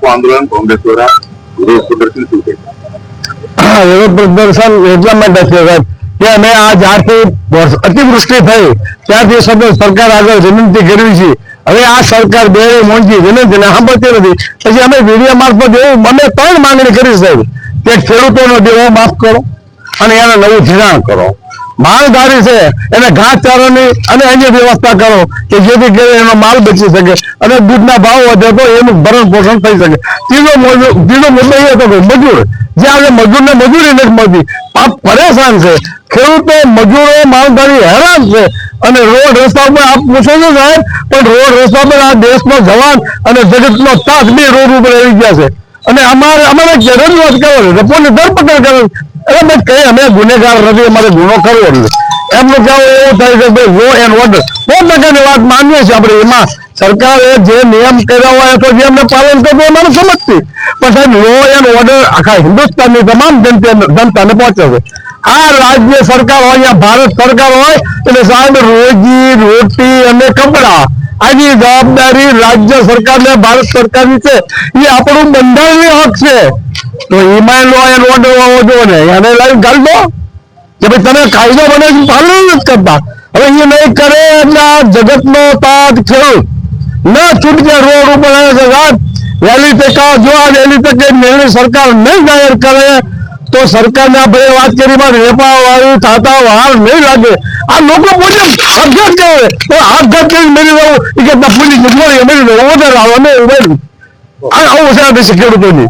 आंदोलन कांग्रेस द्वारा विरोध प्रदर्शन शुरू किया। विरोध प्रदर्शन એટલા માટે છે સાહેબ કે અમે આ જ્યારથી અતિવૃષ્ટિ થઈ ત્યારથી સરકાર આગળ વિનંતી કરવી છે। હવે આ સરકાર બે મોંઘી વિનંતી સાંભળતી નથી। પછી અમે મીડિયા મારફત એવું અમે 3 માંગણી કરી સાહેબ કે ખેડૂતોનો દેવો માફ કરો અને એને નવું ધિરાણ કરો, માલધારી છે એને ઘાસચારાની અને અન્ય વ્યવસ્થા કરો કે જેથી કરીને એનો માલ બચી શકે અને દૂધના ભાવ વધે તો એનું ભરણ પોષણ થઈ શકે। ત્રીજો મુદ્દો એ હતો કે મજૂર જે આજે મજૂરને મજૂરી નથી મળતી, પરેશાન છે ખેડૂતો, મજૂરો, માલધારી હેરાન છે અને રોડ રસ્તા ઉપર આપ પૂછો છો સાહેબ પણ રોડ રસ્તા પર આ દેશનો જવાન અને જગતનો તાજ બે રોડ ઉપર આવી ગયા છે અને અમારે રજૂઆત કરો રપોની ધરપકડ કરો એટલે કઈ અમે ગુનેગાર નથી, અમારે ગુનો કરવો નથી એમનું કહેવું એવું થાય છે ભાઈ લો એન્ડ ઓર્ડર 100% વાત માનીએ છીએ આપણે। એમાં સરકારે જે નિયમ કર્યા હોય તો જે અમને પાલન કરવું અમારું સમજતી પણ સાહેબ લો એન્ડ ઓર્ડર આખા હિન્દુસ્તાનની તમામ જનતાને પહોંચે છે। આ રાજ્ય સરકાર હોય યા ભારત સરકાર હોય એટલે સાહેબ રોજી રોટી અને કપડા આની જવાબદારી રાજ્ય સરકારને ભારત સરકારની છે, એ આપણું બંધારણીય હક છે। તો એમાં લો એન્ડ ઓર્ડર હોવો જોઈએ ને એને લાઈવ ગાળ દો કે ભાઈ તમે કાયદો બને પાલન નથી કરતા। હવે એ નહીં કરે એટલે આ જગતનો તાજ ખેડૂત ન છૂટકે રોડ ઉપર આવે છે સાહેબ। વહેલી તકે જો આ વહેલી તકે નિર્ણય સરકાર નહીં જાહેર કરે તો સરકારને ભાઈ વાત કરી રેપા વાળી થતા વાર નહીં લાગે। આ લોકો પોતે આપઘાત કરે તો આપઘાત કરી મરી જવું એ કે પોલીસ મરી જવું વધારે આવે આવું છે ખેડૂતોની।